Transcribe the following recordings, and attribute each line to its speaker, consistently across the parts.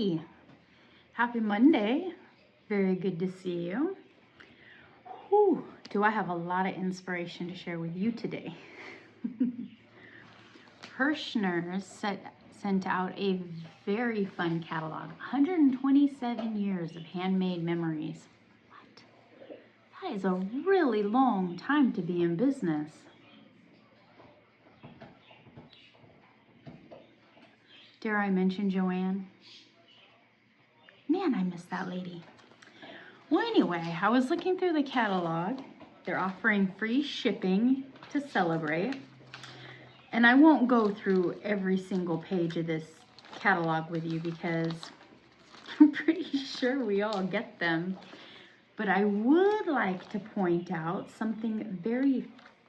Speaker 1: Hi, happy Monday. Very good to see you. Whew, do I have a lot of inspiration to share with you today. Hirschner's sent out a very fun catalog, 127 years of handmade memories. What? That is a really long time to be in business. Dare I mention Joanne? Man, I miss that lady. Well, anyway, I was looking through the catalog. They're offering free shipping to celebrate. And I won't go through every single page of this catalog with you because I'm pretty sure we all get them. But I would like to point out something very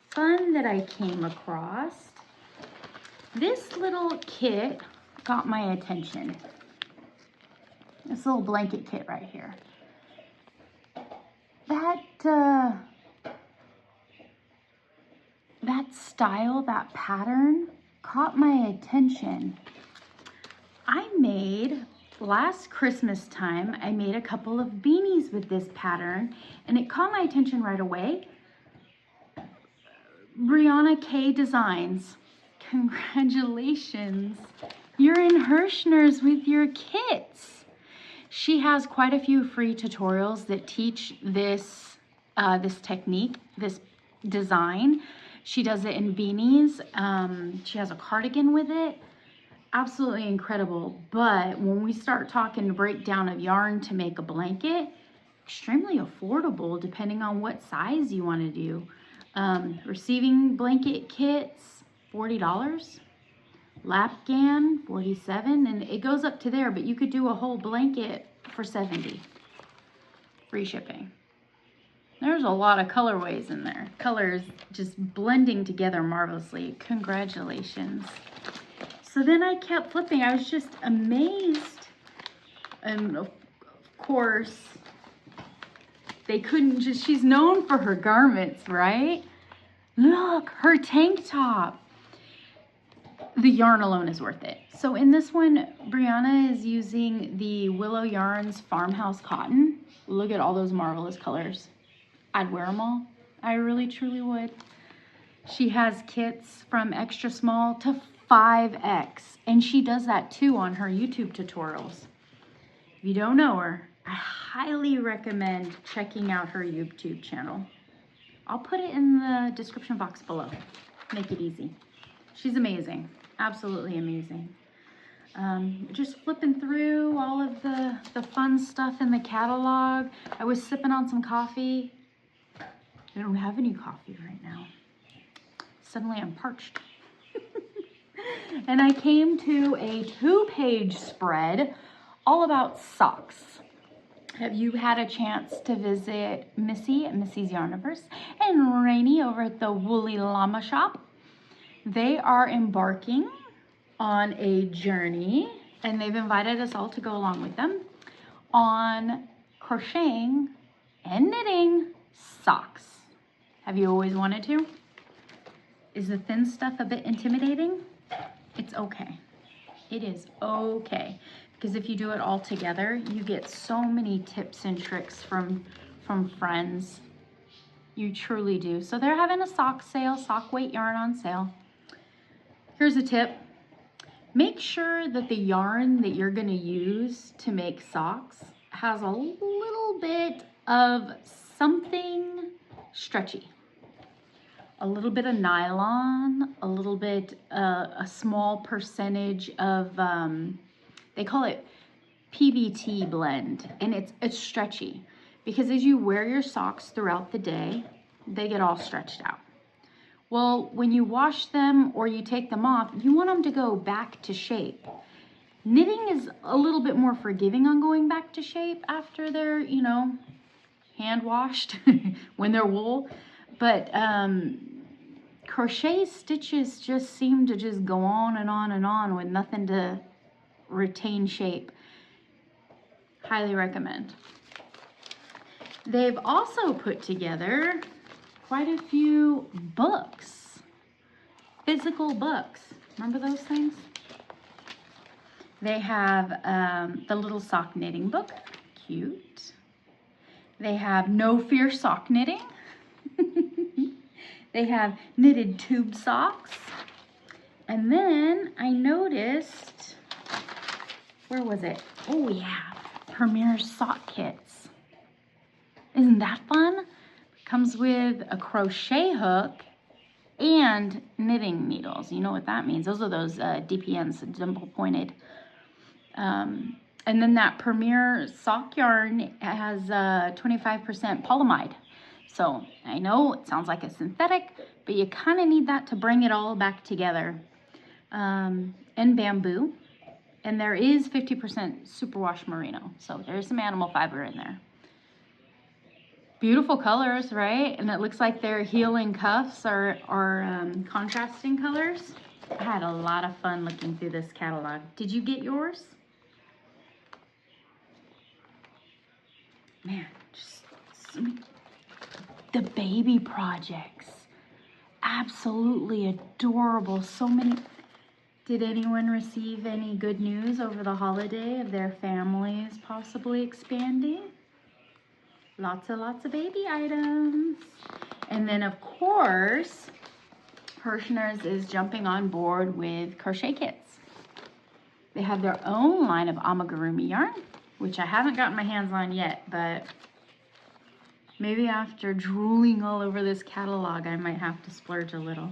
Speaker 1: fun that I came across. This little kit got my attention. This little blanket kit right here. That style, that pattern caught my attention. Last Christmas time, I made a couple of beanies with this pattern and it caught my attention right away. Brianna K Designs, congratulations. You're in Hirschner's with your kits. She has quite a few free tutorials that teach this technique, this design. She does it in beanies. She has a cardigan with it. Absolutely incredible. But when we start talking breakdown of yarn to make a blanket, extremely affordable depending on what size you want to do. Receiving blanket kits, $40. Lapgan, $47, and it goes up to there, but you could do a whole blanket for $70. Free shipping. There's a lot of colorways in there. Colors just blending together marvelously. Congratulations. So then I kept flipping. I was just amazed. And of course, they couldn't just, she's known for her garments, right? Look, her tank top. The yarn alone is worth it. So in this one, Brianna is using the Willow Yarns Farmhouse Cotton. Look at all those marvelous colors. I'd wear them all. I really, truly would. She has kits from extra small to 5X. And she does that too on her YouTube tutorials. If you don't know her, I highly recommend checking out her YouTube channel. I'll put it in the description box below. Make it easy. She's amazing. Absolutely amazing. Just flipping through all of the fun stuff in the catalog. I was sipping on some coffee. I don't have any coffee right now. Suddenly I'm parched. And I came to a 2-page spread all about socks. Have you had a chance to visit Missy at Missy's Yarniverse and Rainy over at the Woolly Llama Shop? They are embarking on a journey, and they've invited us all to go along with them on crocheting and knitting socks. Have you always wanted to? Is the thin stuff a bit intimidating? It's okay. It is okay. Because if you do it all together, you get so many tips and tricks from friends. You truly do. So they're having a sock sale, sock weight yarn on sale. Here's a tip. Make sure that the yarn that you're going to use to make socks has a little bit of something stretchy. A little bit of nylon, a little bit, a small percentage of, they call it PBT blend, and it's stretchy because as you wear your socks throughout the day, they get all stretched out. Well, when you wash them or you take them off, you want them to go back to shape. Knitting is a little bit more forgiving on going back to shape after they're, you know, hand washed when they're wool. But crochet stitches just seem to just go on and on and on with nothing to retain shape. Highly recommend. They've also put together quite a few books, physical books. Remember those things? They have the little sock knitting book, cute. They have No Fear sock knitting. They have knitted tube socks. And then I noticed, where was it? Oh yeah, Premier sock kits. Isn't that fun? Comes with a crochet hook and knitting needles. You know what that means. Those are those DPNs, dimple pointed. And then that Premier sock yarn has 25% polyamide. So I know it sounds like a synthetic, but you kind of need that to bring it all back together. And bamboo. And there is 50% superwash merino. So there's some animal fiber in there. Beautiful colors, right? And it looks like their heeling cuffs are contrasting colors. I had a lot of fun looking through this catalog. Did you get yours? Man, just the baby projects. Absolutely adorable. So many. Did anyone receive any good news over the holiday of their families possibly expanding? Lots of baby items. And then of course, Hirschner's is jumping on board with crochet kits. They have their own line of amigurumi yarn, which I haven't gotten my hands on yet, but maybe after drooling all over this catalog, I might have to splurge a little.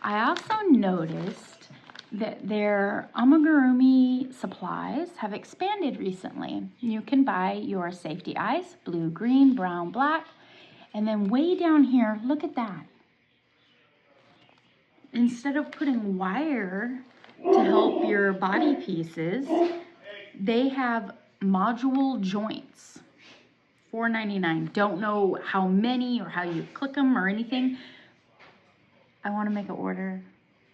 Speaker 1: I also noticed that their amigurumi supplies have expanded recently. You can buy your safety eyes, blue, green, brown, black, and then way down here, look at that. Instead of putting wire to help your body pieces, they have module joints. $4.99. Don't know how many or how you click them or anything. I want to make an order.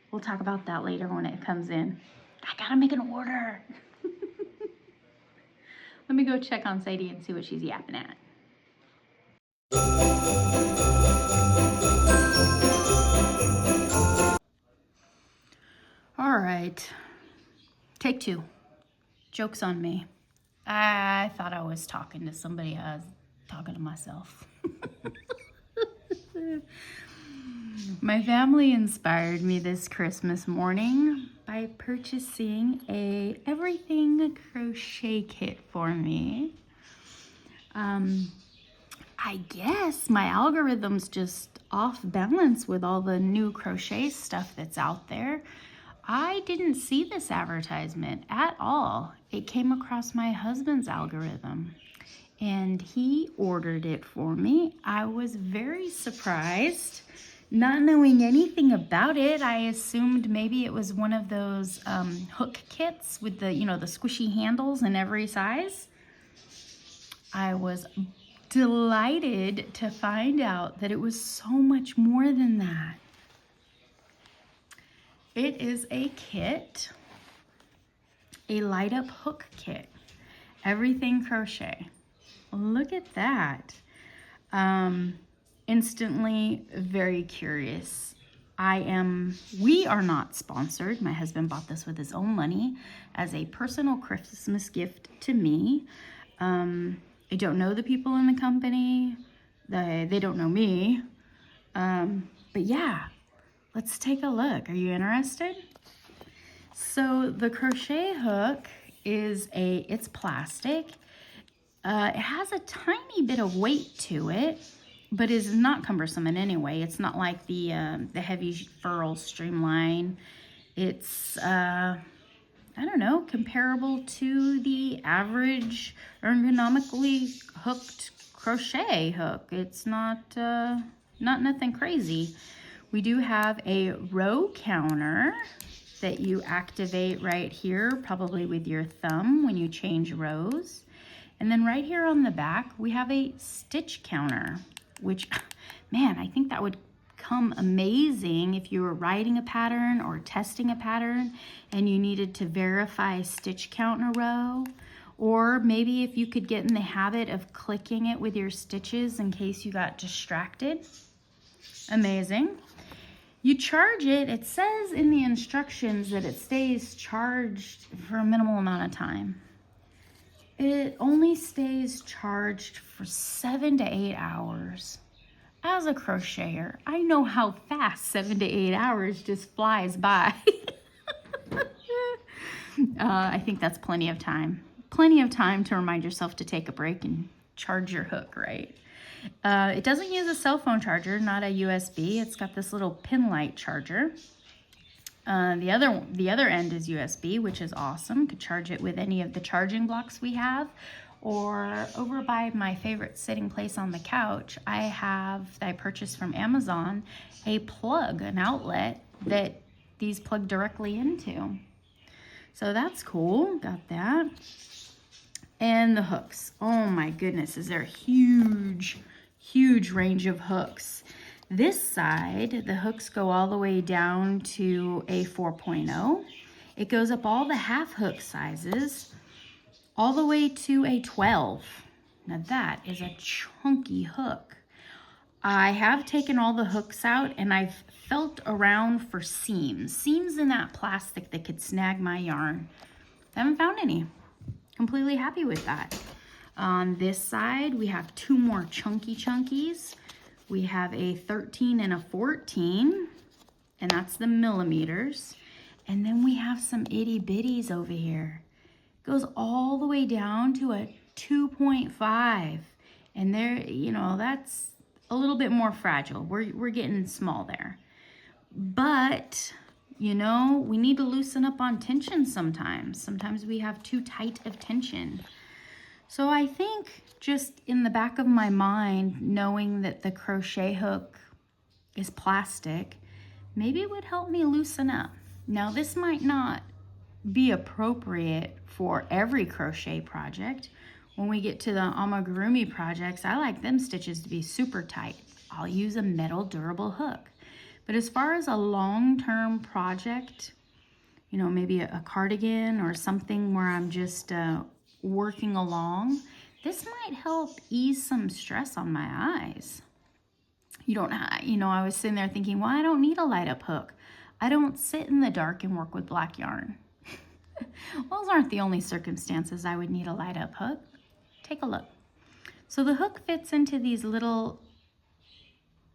Speaker 1: We'll talk about that later when it comes in. I gotta make an order. Let me go check on Sadie and see what she's yapping at. All right, take two. Joke's on me. I thought I was talking to somebody. I was talking to myself. My family inspired me this Christmas morning by purchasing a everything crochet kit for me. I guess my algorithm's just off balance with all the new crochet stuff that's out there. I didn't see this advertisement at all. It came across my husband's algorithm and he ordered it for me. I was very surprised. Not knowing anything about it, I assumed maybe it was one of those hook kits with the, the squishy handles in every size. I was delighted to find out that it was so much more than that. It is a kit, a light up hook kit, everything crochet. Look at that. Instantly very curious. We are not sponsored. My husband bought this with his own money as a personal Christmas gift to me. I don't know the people in the company. They don't know me. But yeah, let's take a look. Are you interested? So the crochet hook it's plastic. It has a tiny bit of weight to it, but is not cumbersome in any way. It's not like the heavy furl streamline. It's, I don't know, comparable to the average ergonomically hooked crochet hook. It's not nothing crazy. We do have a row counter that you activate right here, probably with your thumb when you change rows. And then right here on the back, we have a stitch counter, which, man, I think that would come amazing if you were writing a pattern or testing a pattern and you needed to verify stitch count in a row, or maybe if you could get in the habit of clicking it with your stitches in case you got distracted. Amazing. You charge it. It says in the instructions that it stays charged for a minimal amount of time. It only stays charged for 7 to 8 hours. As a crocheter, I know how fast 7 to 8 hours just flies by. I think that's plenty of time. Plenty of time to remind yourself to take a break and charge your hook, right? It doesn't use a cell phone charger, not a USB. It's got this little pin light charger. The other end is USB, which is awesome. You could charge it with any of the charging blocks we have. Or over by my favorite sitting place on the couch, I purchased from Amazon, a plug, an outlet that these plug directly into. So that's cool, got that. And the hooks, oh my goodness, is there a huge range of hooks. This side, the hooks go all the way down to a 4.0. It goes up all the half hook sizes, all the way to a 12. Now that is a chunky hook. I have taken all the hooks out and I've felt around for seams in that plastic that could snag my yarn. Haven't found any. Completely happy with that. On this side, we have 2 more chunkies. We have a 13 and a 14, and that's the millimeters. And then we have some itty bitties over here. Goes all the way down to a 2.5. And there, you know, that's a little bit more fragile. We're getting small there. But, you know, we need to loosen up on tension sometimes. Sometimes we have too tight of tension. So I think just in the back of my mind, knowing that the crochet hook is plastic, maybe it would help me loosen up. Now, this might not be appropriate for every crochet project. When we get to the amigurumi projects, I like them stitches to be super tight. I'll use a metal durable hook. But as far as a long-term project, you know, maybe a cardigan or something where I'm just working along, this might help ease some stress on my eyes. You know, I was sitting there thinking, well, I don't need a light up hook. I don't sit in the dark and work with black yarn. Those aren't the only circumstances I would need a light up hook. Take a look. So the hook fits into these little,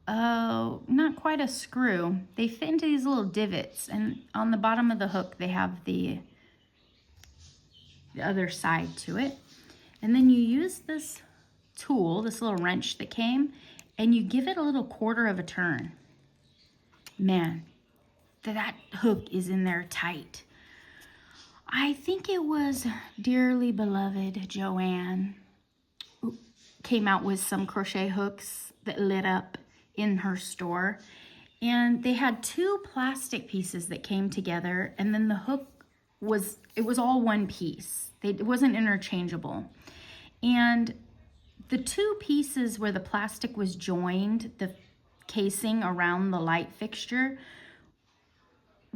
Speaker 1: not quite a screw. They fit into these little divots, and on the bottom of the hook, they have the other side to it. And then you use this tool, this little wrench that came, and you give it a little quarter of a turn. Man, that hook is in there tight. I think it was dearly beloved Joanne who came out with some crochet hooks that lit up in her store. And they had 2 plastic pieces that came together, and then the hook it was all one piece. It wasn't interchangeable. And the 2 pieces where the plastic was joined, the casing around the light fixture,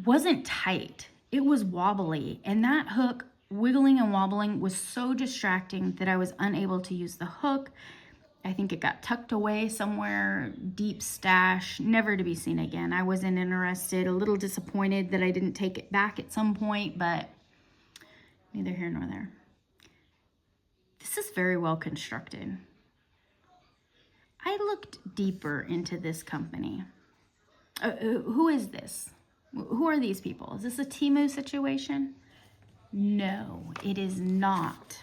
Speaker 1: wasn't tight. It was wobbly, and that hook wiggling and wobbling was so distracting that I was unable to use the hook. I think it got tucked away somewhere, deep stash, never to be seen again. I wasn't interested, a little disappointed that I didn't take it back at some point, but neither here nor there. This is very well constructed. I looked deeper into this company. Who is this? Who are these people? Is this a Temu situation? No, it is not.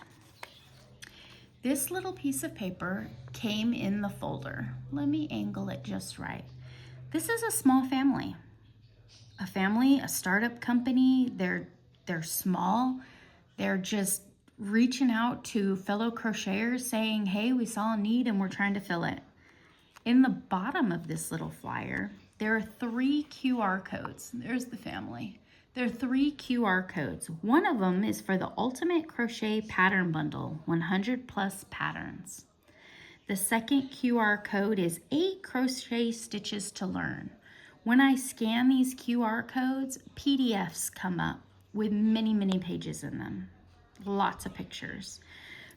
Speaker 1: This little piece of paper came in the folder. Let me angle it just right. This is a small family. A family, a startup company. They're small. They're just reaching out to fellow crocheters saying, hey, we saw a need and we're trying to fill it. In the bottom of this little flyer, there are 3 QR codes. There's the family. There are 3 QR codes. One of them is for the Ultimate Crochet Pattern Bundle, 100 plus patterns. The second QR code is 8 crochet stitches to learn. When I scan these QR codes, PDFs come up with many, many pages in them. Lots of pictures.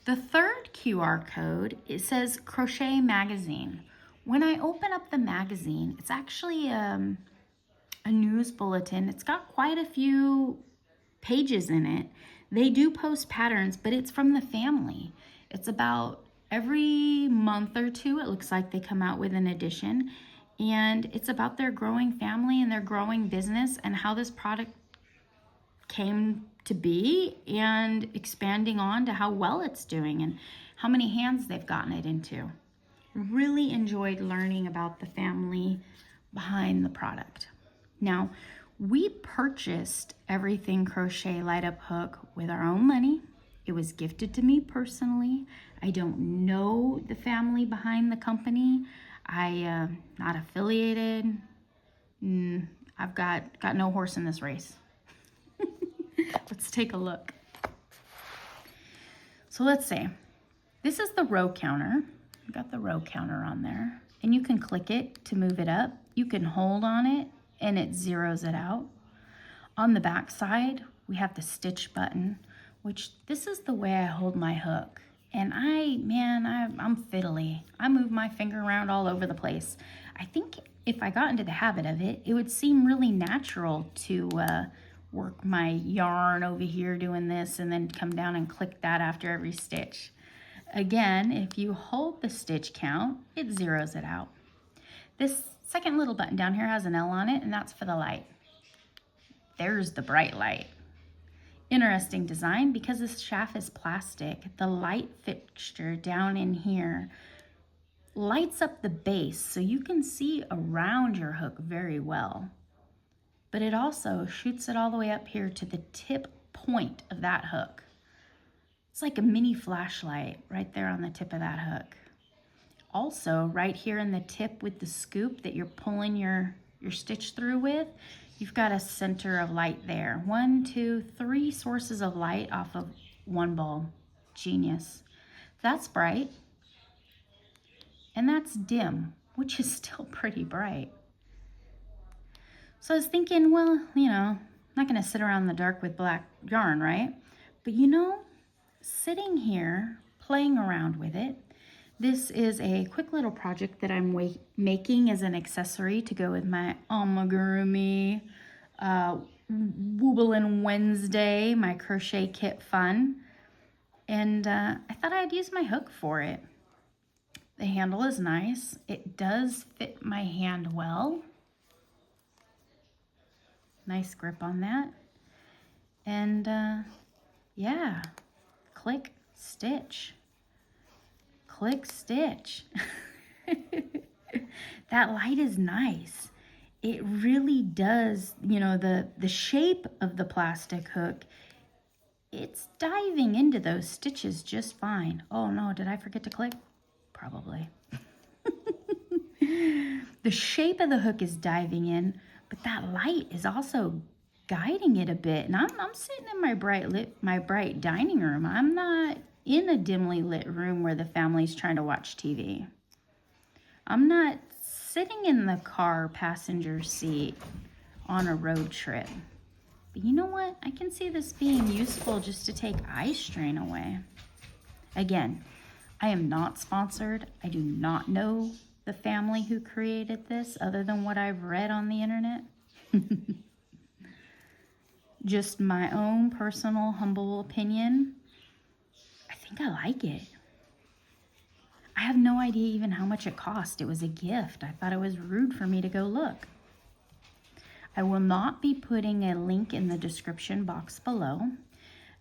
Speaker 1: The third QR code, it says Crochet Magazine. When I open up the magazine, it's actually a news bulletin. It's got quite a few pages in it. They do post patterns, but it's from the family. It's about every month or two, it looks like they come out with an edition. And it's about their growing family and their growing business and how this product came to be and expanding on to how well it's doing and how many hands they've gotten it into. Really enjoyed learning about the family behind the product. Now, we purchased Everything Crochet Light Up Hook with our own money. It was gifted to me personally. I don't know the family behind the company. Not affiliated. I've got no horse in this race. Let's take a look. So let's say this is the row counter. I've got the row counter on there, and you can click it to move it up. You can hold on it and it zeroes it out. On the back side, we have the stitch button, which this is the way I hold my hook. And I'm fiddly. I move my finger around all over the place. I think if I got into the habit of it, it would seem really natural to work my yarn over here doing this and then come down and click that after every stitch. Again, if you hold the stitch count, it zeroes it out. This second little button down here has an L on it, and that's for the light. There's the bright light. Interesting design because this shaft is plastic. The light fixture down in here lights up the base so you can see around your hook very well. But it also shoots it all the way up here to the tip point of that hook. It's like a mini flashlight right there on the tip of that hook. Also, right here in the tip with the scoop that you're pulling your stitch through with, you've got a center of light there. 1, 2, 3 sources of light off of one bulb. Genius. That's bright. And that's dim, which is still pretty bright. So I was thinking, well, I'm not going to sit around in the dark with black yarn, right? But sitting here, playing around with it, this is a quick little project that I'm making as an accessory to go with my amigurumi Wooblin' Wednesday, my crochet kit fun. And I thought I'd use my hook for it. The handle is nice. It does fit my hand well. Nice grip on that. And yeah, click, stitch. Click, stitch. That light is nice. It really does, the shape of the plastic hook, it's diving into those stitches just fine. Oh no, did I forget to click? Probably. The shape of the hook is diving in, but that light is also guiding it a bit. And I'm sitting in my bright dining room. I'm not in a dimly lit room where the family's trying to watch TV. I'm not sitting in the car passenger seat on a road trip. But you know what? I can see this being useful just to take eye strain away. Again, I am not sponsored. I do not know the family who created this other than what I've read on the internet. Just my own personal humble opinion. I think I like it. I have no idea even how much it cost. It was a gift. I thought it was rude for me to go look. I will not be putting a link in the description box below.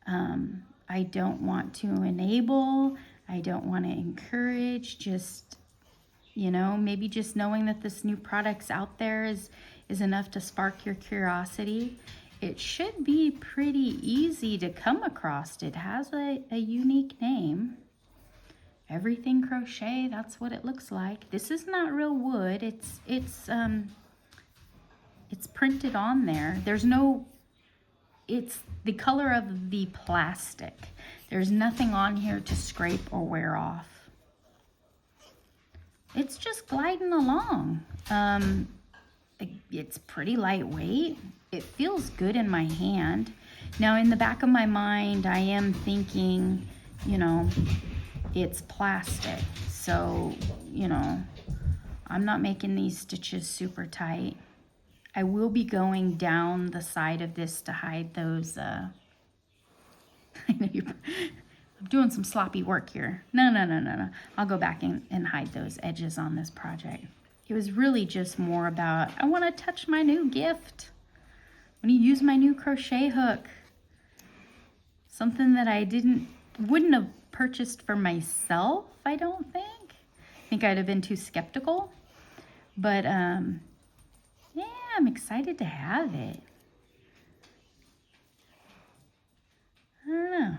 Speaker 1: I don't want to enable. I don't want to encourage. Just, maybe just knowing that this new product's out there is enough to spark your curiosity. It should be pretty easy to come across. It has a unique name. Everything Crochet, that's what it looks like. This is not real wood. It's printed on there. It's the color of the plastic. There's nothing on here to scrape or wear off. It's just gliding along. It's pretty lightweight. It feels good in my hand. Now, in the back of my mind, I am thinking, it's plastic. So, I'm not making these stitches super tight. I will be going down the side of this to hide those, I know I'm doing some sloppy work here. No. I'll go back and hide those edges on this project. It was really just more about, I want to touch my new gift. I want to use my new crochet hook. Something that I wouldn't have purchased for myself, I don't think. I think I'd have been too skeptical. But, yeah, I'm excited to have it. I don't know.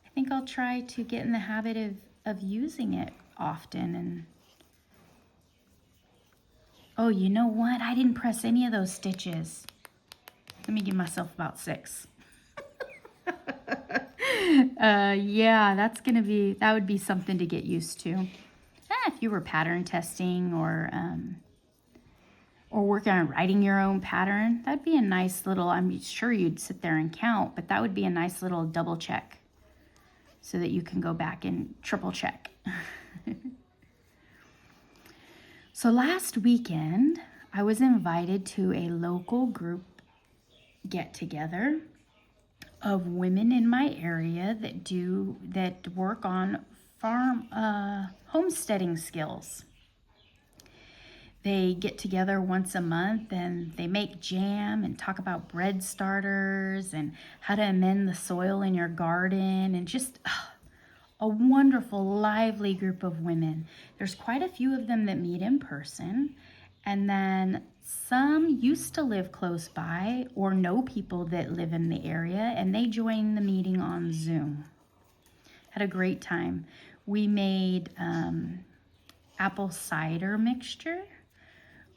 Speaker 1: I think I'll try to get in the habit of using it often. And oh, you know what? I didn't press any of those stitches. Let me give myself about 6. Yeah, that would be something to get used to. If you were pattern testing or working on writing your own pattern, that'd be a nice little, I'm sure you'd sit there and count, but that would be a nice little double check so that you can go back and triple check. So last weekend, I was invited to a local group get together of women in my area that work on farm homesteading skills. They get together once a month and they make jam and talk about bread starters and how to amend the soil in your garden, and just a wonderful, lively group of women. There's quite a few of them that meet in person, and then some used to live close by or know people that live in the area, and they join the meeting on Zoom. Had a great time. We made apple cider mixture.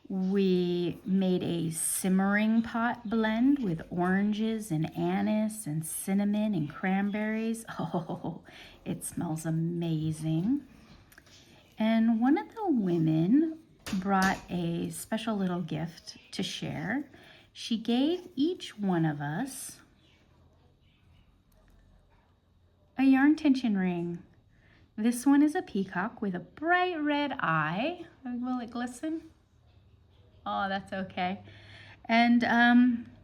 Speaker 1: We made a simmering pot blend with oranges and anise and cinnamon and cranberries. Oh, it smells amazing. And one of the women brought a special little gift to share. She gave each one of us a yarn tension ring. This one is a peacock with a bright red eye. Will it glisten? Oh, that's okay. And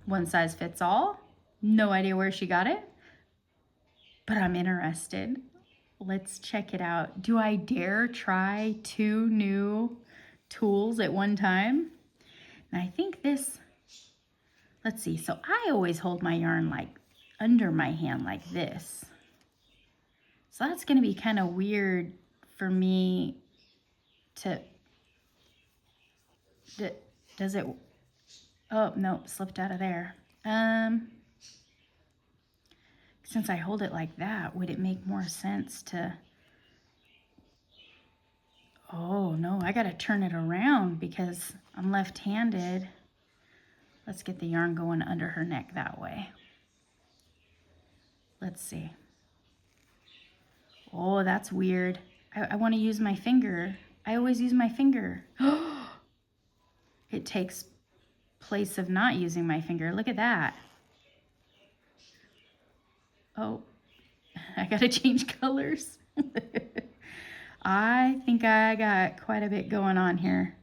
Speaker 1: one size fits all. No idea where she got it, but I'm interested. Let's check it out. Do I dare try 2 new tools at one time? And I think this, let's see. So I always hold my yarn like under my hand like this. So that's going to be kind of weird for me to, does it, oh, no, slipped out of there. Since I hold it like that, would it make more sense to, oh no, I got to turn it around because I'm left-handed. Let's get the yarn going under her neck that way. Let's see. Oh, that's weird. I want to use my finger. I always use my finger. It takes place of not using my finger. Look at that. Oh, I got to change colors. I think I got quite a bit going on here.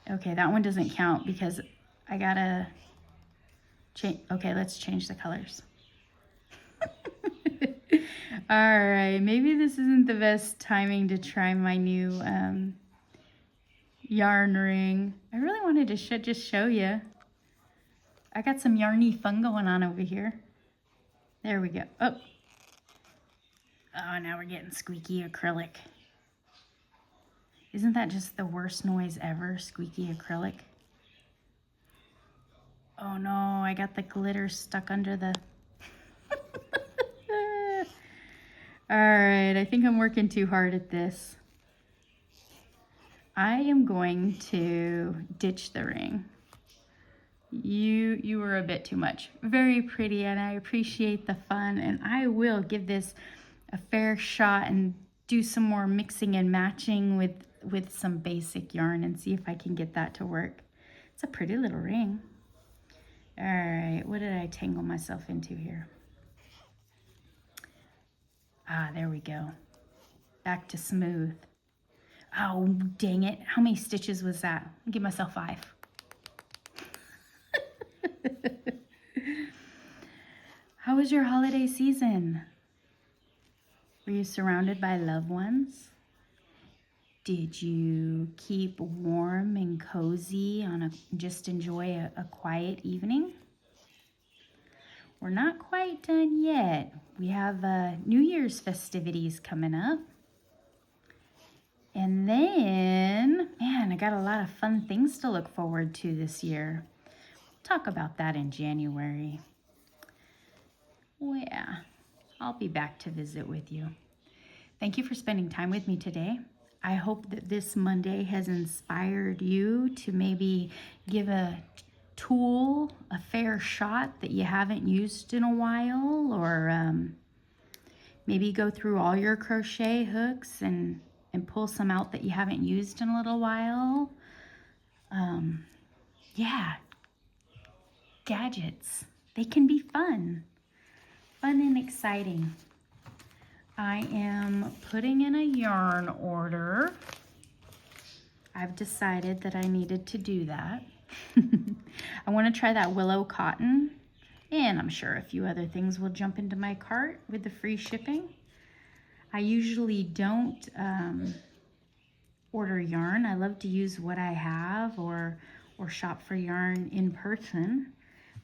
Speaker 1: Okay, that one doesn't count because I got to change. Okay, let's change the colors. All right, maybe this isn't the best timing to try my new yarn ring. I really wanted to just show you. I got some yarny fun going on over here. There we go. Oh, now we're getting squeaky acrylic. Isn't that just the worst noise ever, squeaky acrylic? Oh no, I got the glitter stuck under the... All right, I think I'm working too hard at this. I am going to ditch the ring. You were a bit too much. Very pretty, and I appreciate the fun, and I will give this a fair shot and do some more mixing and matching with some basic yarn and see if I can get that to work. It's a pretty little ring. All right, what did I tangle myself into here? Ah, there we go. Back to smooth. Oh, dang it. How many stitches was that? I'll give myself 5. How was your holiday season? Were you surrounded by loved ones? Did you keep warm and cozy just enjoy a quiet evening? We're not quite done yet. We have New Year's festivities coming up. And then, man, I got a lot of fun things to look forward to this year. We'll talk about that in January. Well, yeah, I'll be back to visit with you. Thank you for spending time with me today. I hope that this Monday has inspired you to maybe give a tool a fair shot that you haven't used in a while, or maybe go through all your crochet hooks and pull some out that you haven't used in a little while. Yeah, gadgets, they can be fun and exciting. I am putting in a yarn order. I've decided that I needed to do that. I want to try that willow cotton, and I'm sure a few other things will jump into my cart with the free shipping. I usually don't order yarn. I love to use what I have or shop for yarn in person,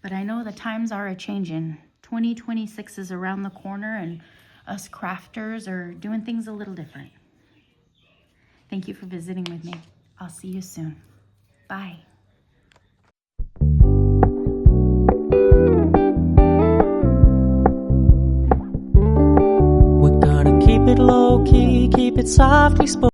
Speaker 1: but I know the times are a-changing. 2026 is around the corner, and us crafters are doing things a little different. Thank you for visiting with me. I'll see you soon. Bye.
Speaker 2: We're gonna keep it low key, keep it softly spoken.